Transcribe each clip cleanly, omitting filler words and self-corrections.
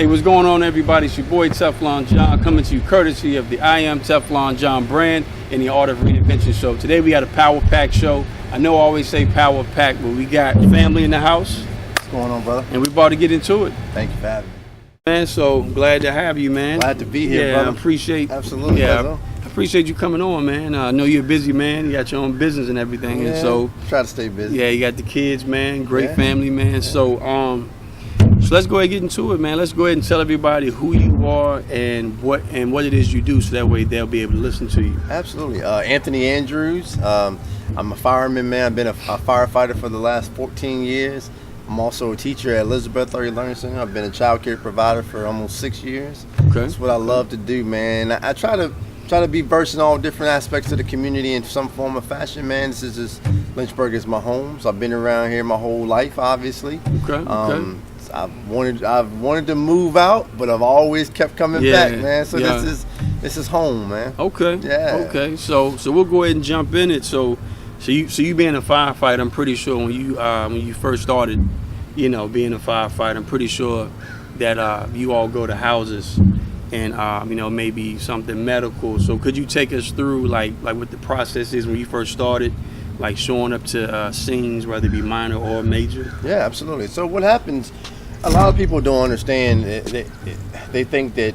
Hey, what's going on, everybody? It's your boy Teflon John coming to you courtesy of the I Am Teflon John brand and the Art of Reinvention Show. Today we got a Power Pack show. I know I always say Power Pack, but we got family in the house. What's going on, brother? And we're about to get into it. Thank you for having me. Man, so glad to have you, man. Glad to be here, yeah, brother. I appreciate. Absolutely, yeah, brother. I appreciate you coming on, man. I know you're a busy man. You got your own business and everything, and so try to stay busy. yeah, you got the kids, man. Great family, man. So so let's go ahead and get into it, man. Let's go ahead and tell everybody who you are and what it is you do, so that way they'll be able to listen to you. Absolutely. Anthony Andrews. I'm a fireman, man. I've been a firefighter for the last 14 years. I'm also a teacher at Elizabeth Early Learning Center. I've been a child care provider for almost 6 years. Okay. That's what I love to do, man. I try to be versed in all different aspects of the community in some form of fashion, man. This is just, Lynchburg is my home, so I've been around here my whole life, obviously. Okay. I've wanted to move out, but I've always kept coming back, man. So this is home, man. Okay. Yeah. Okay. So we'll go ahead and jump in it. So you being a firefighter, I'm pretty sure when you first started, being a firefighter, I'm pretty sure that you all go to houses and maybe something medical. So could you take us through like what the process is when you first started, like showing up to scenes, whether it be minor or major? Yeah, absolutely. So what happens? A lot of people don't understand. They think that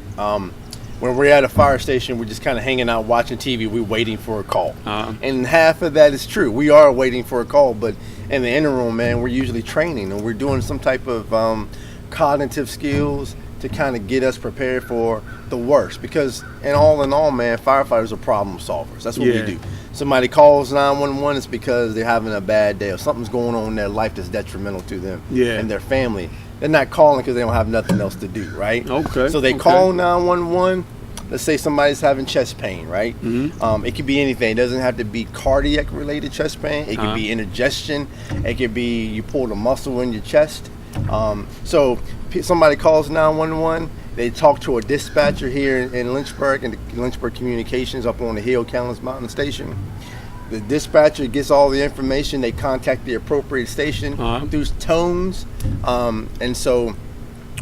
when we're at a fire station, we're just kind of hanging out watching TV. We're waiting for a call, and half of that is true. We are waiting for a call, but in the interim, man, we're usually training and we're doing some type of cognitive skills to kind of get us prepared for the worst. Because in all, man, firefighters are problem solvers. That's what we do. Somebody calls 911, it's because they're having a bad day or something's going on in their life that's detrimental to them and their family. They're not calling because they don't have nothing else to do, right? Okay. So they call 911. Let's say somebody's having chest pain, right? Mm-hmm. It could be anything. It doesn't have to be cardiac related chest pain. It could be indigestion. It could be you pulled a muscle in your chest. So somebody calls 911. They talk to a dispatcher here in Lynchburg, and the Lynchburg Communications up on the hill, Callens Mountain Station. The dispatcher gets all the information. They contact the appropriate station through tones. And so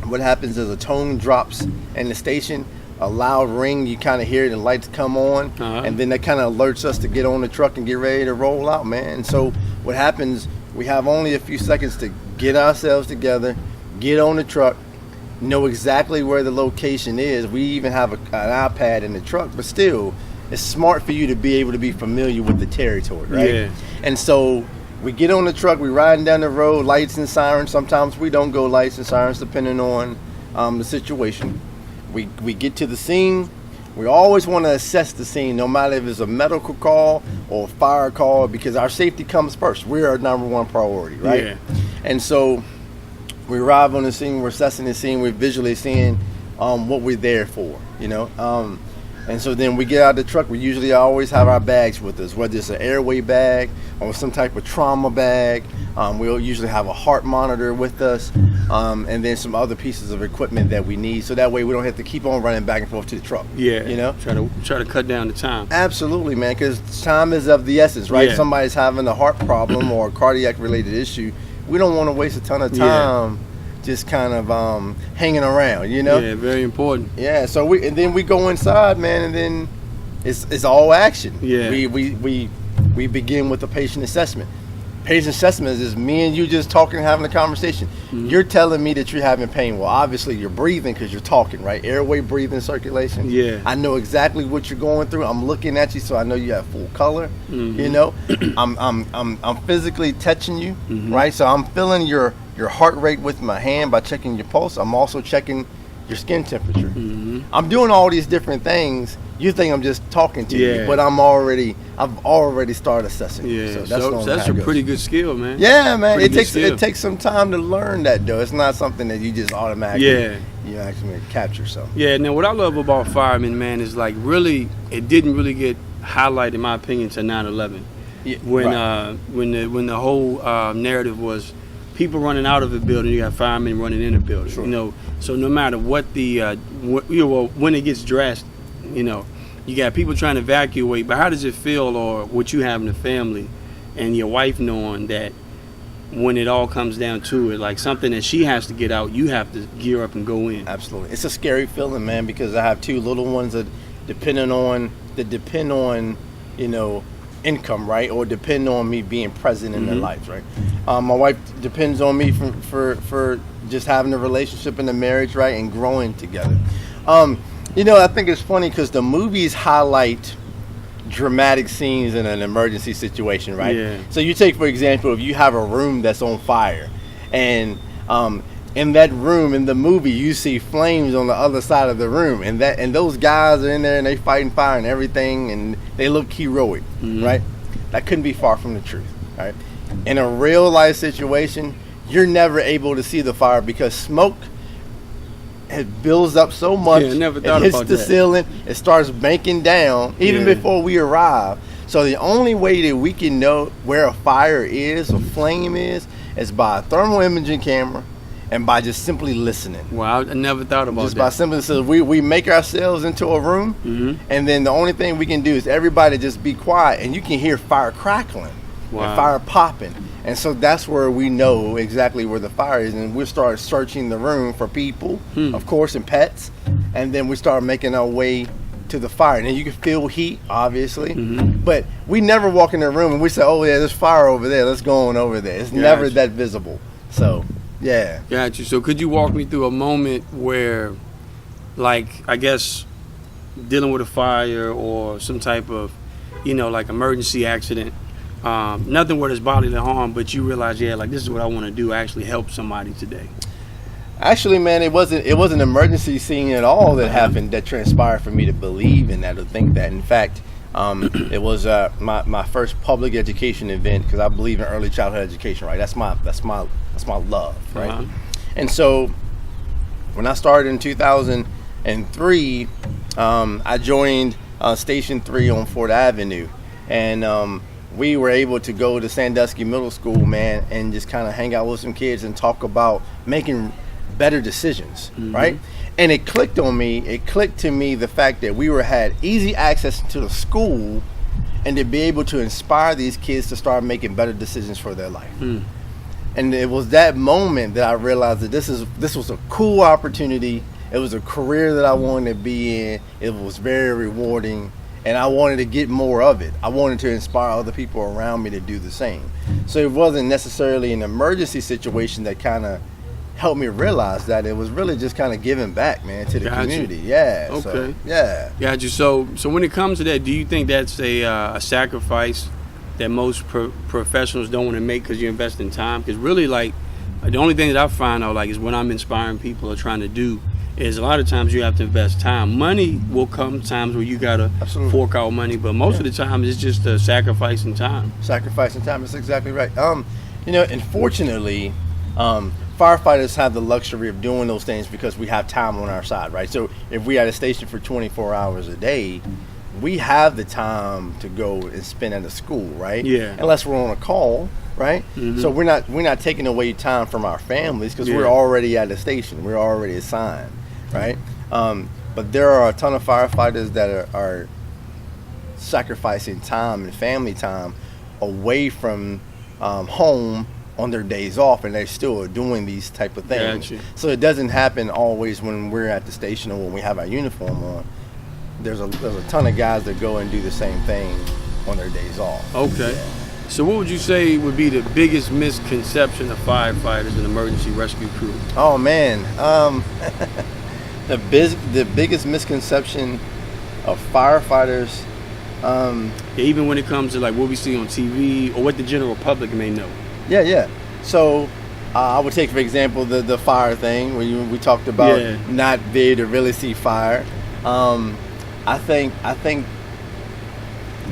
what happens is a tone drops in the station, a loud ring, you kind of hear the lights come on, and then that kind of alerts us to get on the truck and get ready to roll out, man. And so what happens, we have only a few seconds to get ourselves together, get on the truck, know exactly where the location is. We even have an iPad in the truck, but still, it's smart for you to be able to be familiar with the territory, right? Yeah. And so we get on the truck, we riding down the road, lights and sirens. Sometimes we don't go lights and sirens depending on the situation. We get to the scene. We always want to assess the scene, no matter if it's a medical call or a fire call, because our safety comes first. We're our number one priority, right? Yeah. And so we arrive on the scene, we're assessing the scene, we're visually seeing what we're there for, and so then we get out of the truck. We usually always have our bags with us, whether it's an airway bag or some type of trauma bag. We'll usually have a heart monitor with us, and then some other pieces of equipment that we need, so that way we don't have to keep on running back and forth to the truck. Yeah, try to cut down the time. Absolutely, man, because time is of the essence, right? Yeah. Somebody's having a heart problem or a cardiac related issue. We don't want to waste a ton of time just kind of hanging around, Yeah, very important. Yeah, so then we go inside, man, and then it's all action. Yeah. We begin with the patient assessment. Patient assessment is me and you just talking, having a conversation. Mm-hmm. You're telling me that you're having pain. Well, obviously you're breathing because you're talking, right? Airway, breathing, circulation. Yeah. I know exactly what you're going through. I'm looking at you, so I know you have full color. Mm-hmm. I'm physically touching you, right? So I'm feeling your heart rate with my hand by checking your pulse. I'm also checking your skin temperature. Mm-hmm. I'm doing all these different things. You think I'm just talking to you, but I've already started assessing. Yeah, so that's a pretty good skill, man. Yeah, man. It takes some time to learn that, though. It's not something that you just automatically you actually capture. So now what I love about firemen, man, is like really it didn't really get highlighted, in my opinion, to 9/11. Yeah, when the whole narrative was people running out of a building, you got firemen running in a building. Sure. So no matter what when it gets drastic, you got people trying to evacuate, but how does it feel, or what you have in the family and your wife knowing that when it all comes down to it, like something that she has to get out, you have to gear up and go in. Absolutely. It's a scary feeling, man, because I have 2 little ones that depend on, you know, income, right? Or depend on me being present in their lives, right? My wife depends on me for just having a relationship in the marriage, right? And growing together. You know, I think it's funny because the movies highlight dramatic scenes in an emergency situation, right? Yeah. So you take, for example, if you have a room that's on fire, and in that room in the movie you see flames on the other side of the room, and those guys are in there and they fighting fire and everything, and they look heroic, right? That couldn't be far from the truth, right? In a real life situation, you're never able to see the fire because smoke, it builds up so much. Yeah, I never thought it hits about the that. ceiling. It starts banking down even before we arrive. So the only way that we can know where a fire is, a flame is by a thermal imaging camera and by just simply listening. Wow, I never thought about Just that. by simply, so we make ourselves into a room, and then the only thing we can do is everybody just be quiet, and you can hear fire crackling and fire popping. And so that's where we know exactly where the fire is, and we start searching the room for people, of course, and pets, and then we start making our way to the fire. And then you can feel heat, obviously, but we never walk in the room and we say, "Oh yeah, there's fire over there. Let's go on over there." It's never that visible. So, yeah. Got you. So could you walk me through a moment where, like, I guess, dealing with a fire or some type of, you know, like emergency accident, nothing where there's bodily harm, but you realize, yeah, like this is what I want to do, actually help somebody today? Actually, man, it wasn't an emergency scene at all that happened that transpired for me to believe in that or think that. In fact, it was my first public education event, because I believe in early childhood education, right? That's my love, right? And so when I started in 2003, I joined Station 3 on 4th Avenue, and we were able to go to Sandusky Middle School, man, and just kind of hang out with some kids and talk about making better decisions, right? And it clicked on me. It clicked to me the fact that we had easy access to the school, and to be able to inspire these kids to start making better decisions for their life. And it was that moment that I realized that this was a cool opportunity. It was a career that I wanted to be in. It was very rewarding, and I wanted to get more of it. I wanted to inspire other people around me to do the same. So it wasn't necessarily an emergency situation that kind of helped me realize that. It was really just kind of giving back, man, to the community. Yeah. Okay. So, yeah. Got you. So when it comes to that, do you think that's a sacrifice that most professionals don't want to make because you invest in time? Because really, like, the only thing that I find out, like, is when I'm inspiring people or trying to do, is a lot of times you have to invest time. Money will come times where you gotta fork out money, but most of the time it's just a sacrifice in time. Sacrificing time. That's exactly right. You know, unfortunately, firefighters have the luxury of doing those things because we have time on our side, right? So if we at a station for 24 hours a day, we have the time to go and spend at a school, right? Yeah. Unless we're on a call, right? So we're not taking away time from our families because we're already at the station. We're already assigned, right? But there are a ton of firefighters that are sacrificing time and family time away from home on their days off, and they still are doing these type of things. Gotcha. So it doesn't happen always when we're at the station or when we have our uniform on. There's a ton of guys that go and do the same thing on their days off. Okay. Yeah. So what would you say would be the biggest misconception of firefighters and emergency rescue crew? Oh man, the biggest misconception of firefighters. Even when it comes to like what we see on TV or what the general public may know. Yeah. So I would take, for example, the fire thing when we talked about not being able to really see fire. I think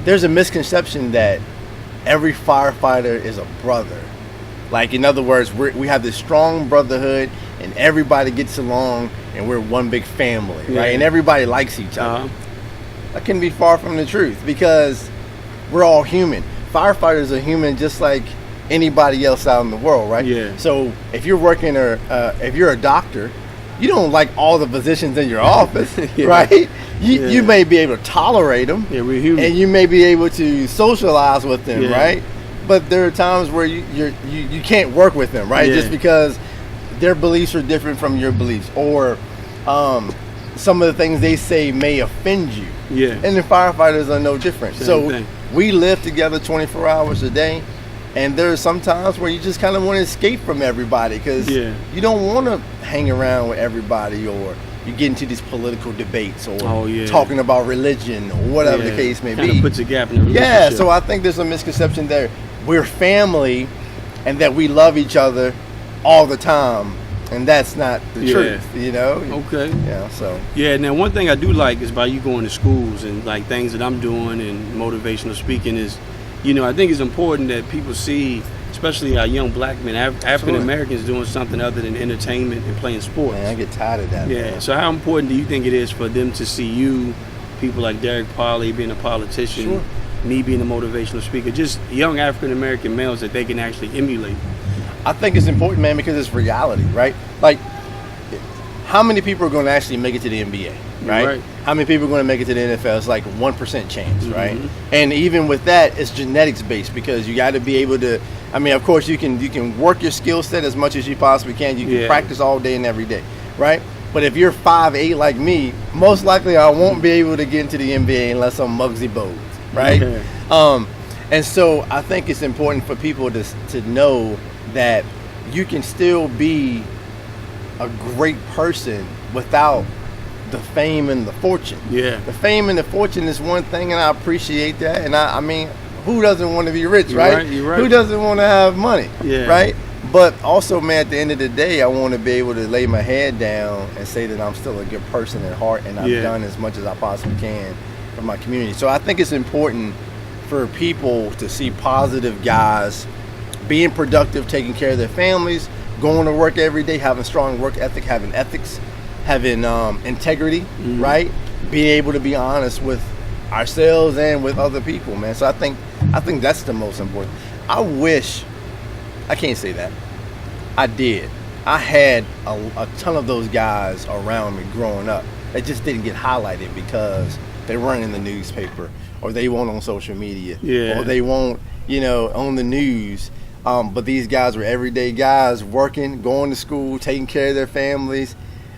there's a misconception that every firefighter is a brother. Like, in other words, we have this strong brotherhood and everybody gets along and we're one big family, right? And everybody likes each other. That can be far from the truth because we're all human. Firefighters are human just like anybody else out in the world, right? Yeah. So if you're working or if you're a doctor, you don't like all the physicians in your office, right? You may be able to tolerate them. Yeah, we're human. And you may be able to socialize with them, right? but there are times where you can't work with them, right? Yeah. Just because their beliefs are different from your beliefs, or some of the things they say may offend you. Yeah. And the firefighters are no different. Same So thing. we live together 24 hours a day, and there are some times where you just kind of want to escape from everybody because Yeah. you don't want to hang around with everybody, or you get into these political debates, or talking about religion, or whatever the case may Kinda be. puts a gap in the relationship. Yeah, so I think there's a misconception there. We're family, and that we love each other all the time, and that's not the truth, you know? Okay. Yeah, so. Yeah, now one thing I do like is by you going to schools and like things that I'm doing and motivational speaking is, you know, I think it's important that people see, especially our young black men, African Americans doing something other than entertainment and playing sports. Man, I get tired of that. Yeah, man. so how important do you think it is for them to see you, people like Derek Parley being a politician, me being a motivational speaker, just young African American males that they can actually emulate? I think it's important, man, because it's reality, right? Like, how many people are going to actually make it to the NBA, right? How many people are going to make it to the NFL? It's like 1% chance, right? And even with that, it's genetics based, because you got to be able to. I mean, of course, you can work your skill set as much as you possibly can. You can practice all day and every day, right? But if you're 5'8" like me, most likely I won't be able to get into the NBA unless I'm Muggsy Bogues, right? And so I think it's important for people to know that you can still be a great person without the fame and the fortune. Yeah. The fame and the fortune is one thing, and I appreciate that. And I mean, who doesn't want to be rich, right? You're right. Who doesn't want to have money, Yeah. right? But also, man, at the end of the day, I want to be able to lay my head down and say that I'm still a good person at heart, and I've done as much as I possibly can for my community. So I think it's important for people to see positive guys being productive, taking care of their families, going to work every day, having strong work ethic, having ethics, having integrity, right? Being able to be honest with ourselves and with other people, man. So I think that's the most important. I can't say that. I did. I had a ton of those guys around me growing up. They just didn't get highlighted because they weren't in the newspaper, or they weren't on social media, or they weren't, on the news. But these guys were everyday guys, working, going to school, taking care of their families,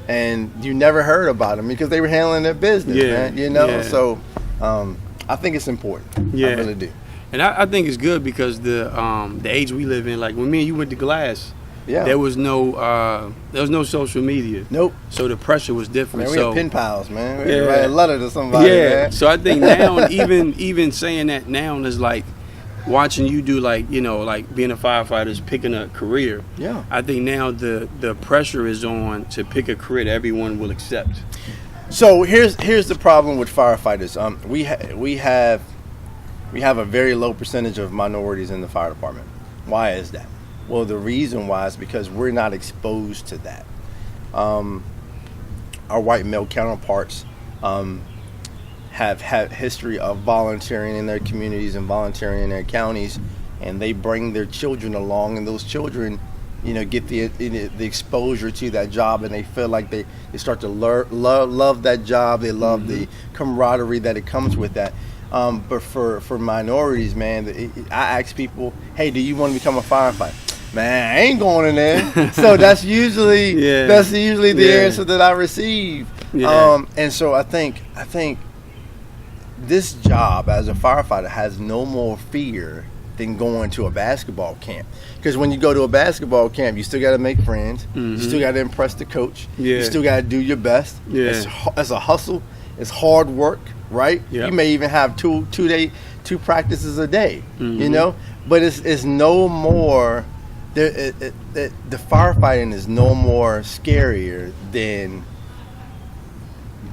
and you never heard about them because they were handling their business, man. So I think it's important. I really do. And I think it's good because the age we live in, like when me and you went to Glass, there was no social media. Nope. So the pressure was different. Man, we had pen pals, man. We write a letter to somebody. Man. So I think now, even saying that now is like watching you do, like like being a firefighter is picking a career. Yeah. I think now the pressure is on to pick a career that everyone will accept. So here's the problem with firefighters. We have a very low percentage of minorities in the fire department. Why is that? Well, the reason why is because we're not exposed to that. Our white male counterparts have had history of volunteering in their communities and volunteering in their counties, and they bring their children along, and those children, get the exposure to that job, and they feel like they start to love that job. They love the camaraderie that it comes with that. But for minorities, man, I ask people, hey, do you want to become a firefighter? Man, I ain't going in there. So that's usually the answer that I receive. Yeah. And so I think this job as a firefighter has no more fear than going to a basketball camp. Because when you go to a basketball camp, you still got to make friends. You still got to impress the coach. You still got to do your best. It's a hustle. It's hard work, right? Yep. You may even have two practices a day, But it's no more. The firefighting is no more scarier than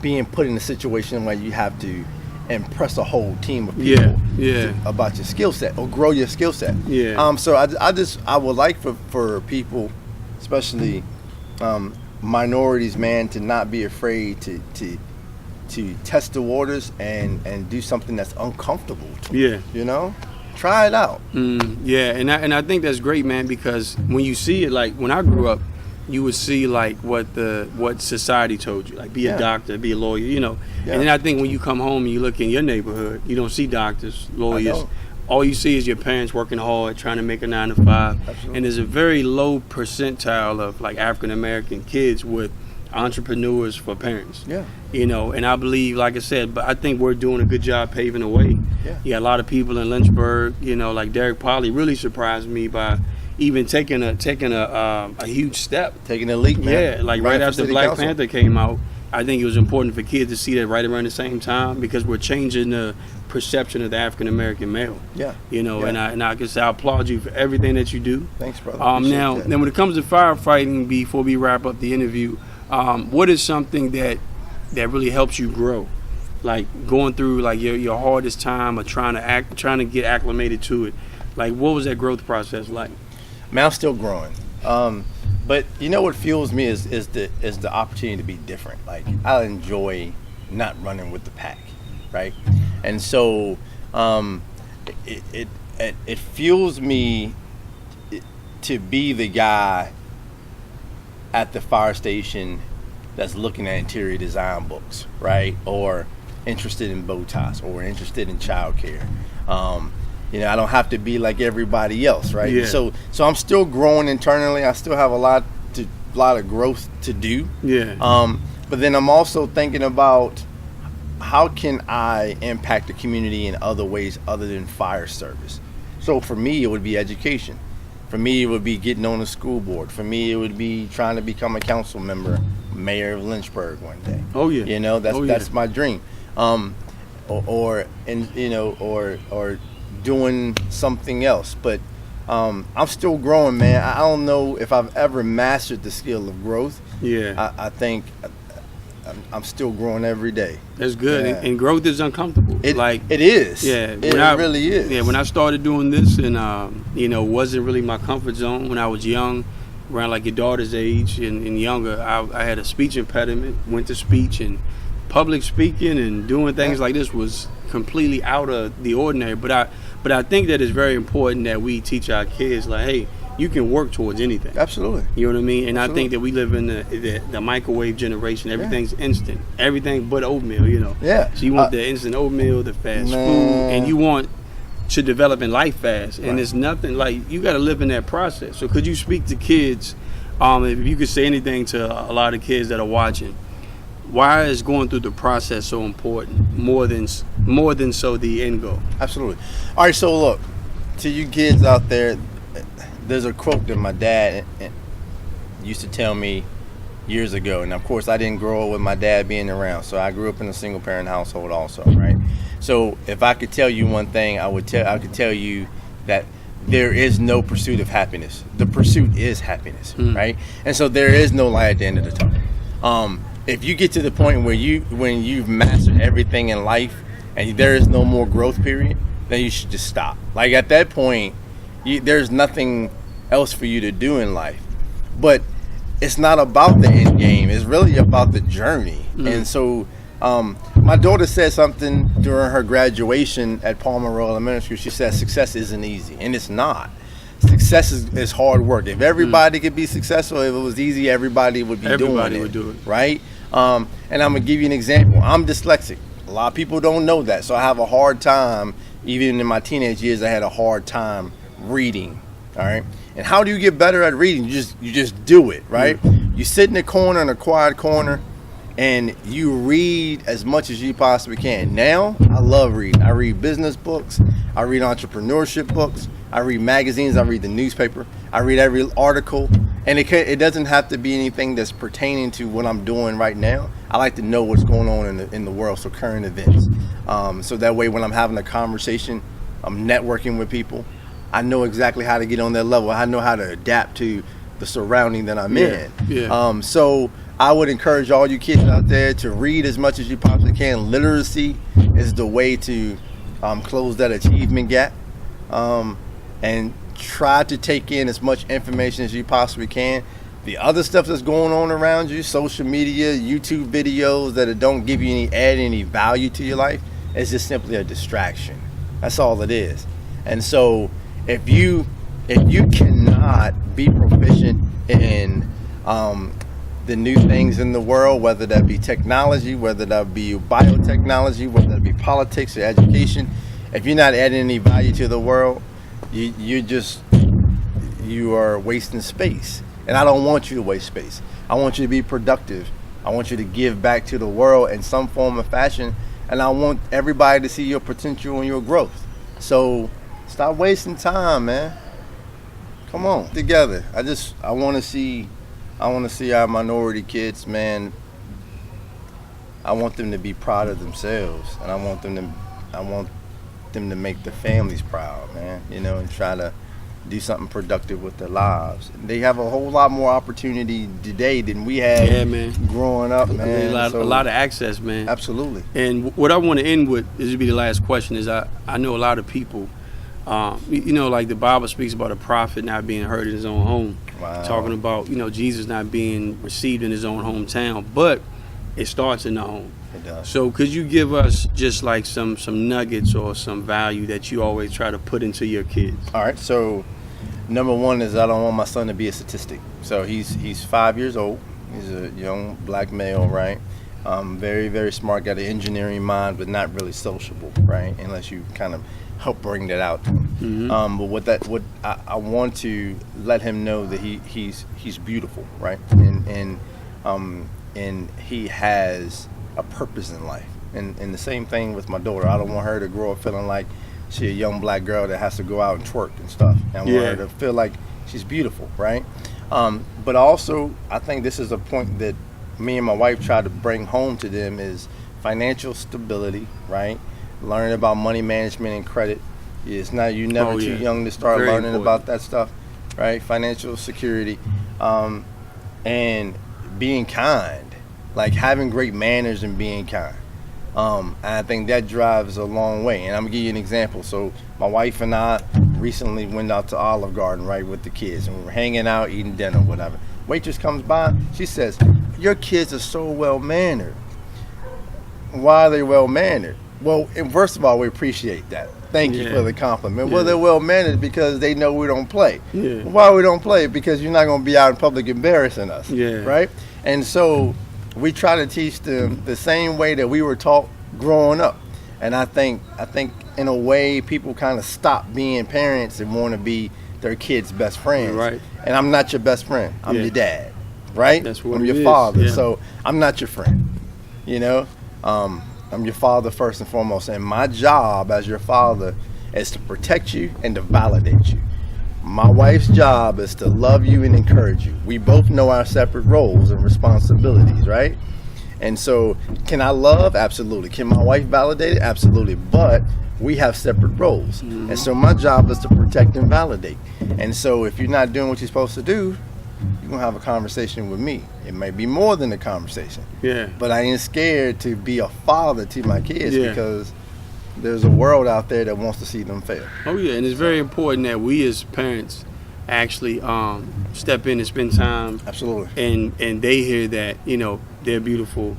being put in a situation where you have to impress a whole team of people about your skill set or grow your skill set. So I would like for people, especially minorities, man, to not be afraid to test the waters and do something that's uncomfortable to them, try it out. And I think that's great, man, because when you see it, like when I grew up, you would see like what society told you, like be a doctor, be a lawyer, And then I think when you come home and you look in your neighborhood, you don't see doctors, lawyers, all you see is your parents working hard, trying to make a 9 to 5. Absolutely. And there's a very low percentile of like African American kids with entrepreneurs for parents. Yeah. You know, and I believe, like I said, but I think we're doing a good job paving the way. Yeah. You got a lot of people in Lynchburg, you know, like Derek Polly really surprised me by even taking a huge step. Taking a leap, man. Yeah, like right after Black Panther came out, I think it was important for kids to see that right around the same time, because we're changing the perception of the African American male. Yeah. You know, Yeah. and I guess I applaud you for everything that you do. Thanks, brother. Now, Appreciate that. then when it comes to firefighting, before we wrap up the interview, what is something that really helps you grow? Like going through like your hardest time or trying to get acclimated to it. Like, what was that growth process like? Man, I'm still growing. But you know what fuels me is the opportunity to be different. Like, I enjoy not running with the pack, right? And so it fuels me to be the guy at the fire station that's looking at interior design books, right? Or interested in bow ties, or interested in childcare. You know, I don't have to be like everybody else, right? Yeah. So I'm still growing internally. I still have a lot of growth to do. Yeah. But then I'm also thinking about how can I impact the community in other ways other than fire service. So for me, it would be education. For me, it would be getting on the school board. For me, it would be trying to become a council member, mayor of Lynchburg one day. Oh yeah. You know, that's my dream. Or doing something else. But I'm still growing, man. I don't know if I've ever mastered the skill of growth. Yeah. I think I'm still growing every day. That's good. Yeah. And growth is uncomfortable. It Like is. Yeah, It really is. Yeah, when I started doing this, and you know, wasn't really my comfort zone when I was young, around like your daughter's age and younger. I had a speech impediment. Went to speech, and public speaking and doing things like this was completely out of the ordinary. But I think that it's very important that we teach our kids, like, hey, you can work towards anything. Absolutely. You know what I mean? And Absolutely. I think that we live in the microwave generation. Everything's instant. Everything but oatmeal, you know. Yeah. So you want the instant oatmeal, the fast food, and you want to develop in life fast. And it's nothing like, you got to live in that process. So could you speak to kids, if you could say anything to a lot of kids that are watching, why is going through the process so important, more than so the end goal? Absolutely. All right, so look, to you kids out there, there's a quote that my dad used to tell me years ago, and of course I didn't grow up with my dad being around, so I grew up in a single parent household also, right? So if I could tell you one thing, I could tell you that there is no pursuit of happiness. The pursuit is happiness, right? And so there is no light at the end of the tunnel. If you get to the point where when you've mastered everything in life and there is no more growth period, then you should just stop. Like at that point, there's nothing else for you to do in life. But it's not about the end game. It's really about the journey. And so my daughter said something during her graduation at Palmer Royal Elementary School. She said success isn't easy, and it's not. Success is hard work. If everybody could be successful, if it was easy, everybody would be doing it. Everybody would do it. Right? And I'm going to give you an example. I'm dyslexic. A lot of people don't know that. So I have a hard time, even in my teenage years, I had a hard time reading. All right? And how do you get better at reading? You just do it, right? You sit in a corner, in a quiet corner, and you read as much as you possibly can. Now, I love reading. I read business books. I read entrepreneurship books. I read magazines. I read the newspaper. I read every article. And it doesn't have to be anything that's pertaining to what I'm doing right now. I like to know what's going on in the world, so current events. So that way when I'm having a conversation, I'm networking with people, I know exactly how to get on their level. I know how to adapt to the surrounding that I'm in. Yeah. So I would encourage all you kids out there to read as much as you possibly can. Literacy is the way to close that achievement gap. And try to take in as much information as you possibly can. The other stuff that's going on around you, social media, YouTube videos that don't give you any value to your life, is just simply a distraction. That's all it is. And so if you cannot be proficient in the new things in the world, whether that be technology, whether that be biotechnology, whether that be politics or education, If you're not adding any value to the world, you are wasting space. And I don't want you to waste space. I want you to be productive. I want you to give back to the world in some form or fashion. And I want everybody to see your potential and your growth. So stop wasting time, man. Come on, together. I want to see our minority kids, man. I want them to be proud of themselves, and I want them to make their families proud, man. You know, and try to do something productive with their lives. They have a whole lot more opportunity today than we had growing up, man. A lot of access, man. Absolutely. And what I want to end with, this will be the last question, is I know a lot of people, you know, like the Bible speaks about a prophet not being heard in his own home. Wow. Talking about, you know, Jesus not being received in his own hometown, but it starts in the home. It does. So could you give us just like some nuggets or some value that you always try to put into your kids? All right. So number one is I don't want my son to be a statistic. So he's 5 years old. He's a young black male, right? Very, very smart, got an engineering mind, but not really sociable, right? Unless you kind of help bring that out to him. But what I want to let him know that he's beautiful, right? And he has a purpose in life. And the same thing with my daughter. I don't want her to grow up feeling like she's a young black girl that has to go out and twerk and stuff. And I want her to feel like she's beautiful, right? But also, I think this is a point that me and my wife try to bring home to them is financial stability, right? Learning about money management and credit. It's not, you're never too young to start learning about that stuff, right? Financial security, and being kind, like having great manners and being kind. And I think that drives a long way. And I'm gonna give you an example. So my wife and I recently went out to Olive Garden, right, with the kids, and we were hanging out, eating dinner, whatever. Waitress comes by, she says, "Your kids are so well mannered." Why are they well mannered? Well, first of all, we appreciate that. Thank you for the compliment. Well, they're well mannered because they know we don't play. Why we don't play? Because you're not going to be out in public embarrassing us, right? And so we try to teach them the same way that we were taught growing up. And I think in a way people kind of stop being parents and want to be their kids' best friends. Right. And I'm not your best friend. I'm your dad, right? That's what I'm it your is. father. So I'm not your friend, you know? I'm your father first and foremost, and my job as your father is to protect you and to validate you. My wife's job is to love you and encourage you. We both know our separate roles and responsibilities, right? And so, can I love? Absolutely. Can my wife validate it? Absolutely. But we have separate roles. And so my job is to protect and validate. And so if you're not doing what you're supposed to do, you're going to have a conversation with me. It may be more than a conversation. But I ain't scared to be a father to my kids because there's a world out there that wants to see them fail. Oh, yeah. And it's very important that we as parents actually step in and spend time. Absolutely. And they hear that, you know, they're beautiful,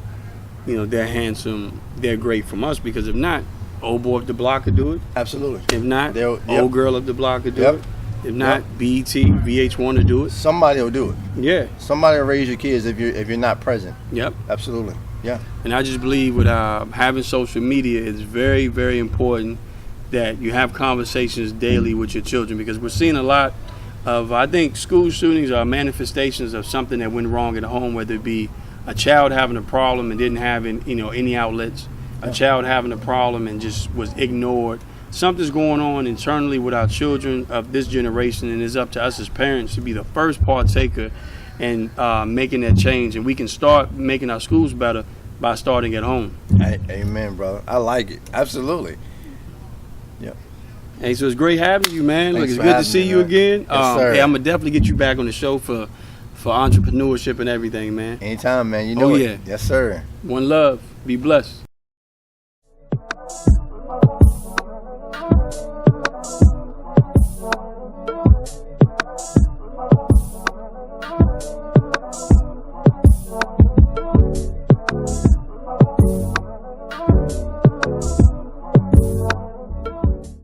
you know, they're handsome, they're great from us. Because if not, old boy up the block could do it. Absolutely. If not, old girl up the block could do it. If not, BET, VH1 to do it. Somebody will do it. Yeah. Somebody will raise your kids if you're not present. Yep. Absolutely. Yeah. And I just believe with having social media, it's very, very important that you have conversations daily with your children, because we're seeing a lot of, I think, school shootings are manifestations of something that went wrong at home, whether it be a child having a problem and didn't have any outlets, a child having a problem and just was ignored. Something's going on internally with our children of this generation, and it's up to us as parents to be the first partaker in making that change. And we can start making our schools better by starting at home. Amen, brother. I like it. Absolutely. Yep. Hey, so it's great having you, man. Look, it's good to see you again. Yes, sir. Hey, I'm gonna definitely get you back on the show for entrepreneurship and everything, man. Anytime, man. You know it. Yes, sir. One love. Be blessed.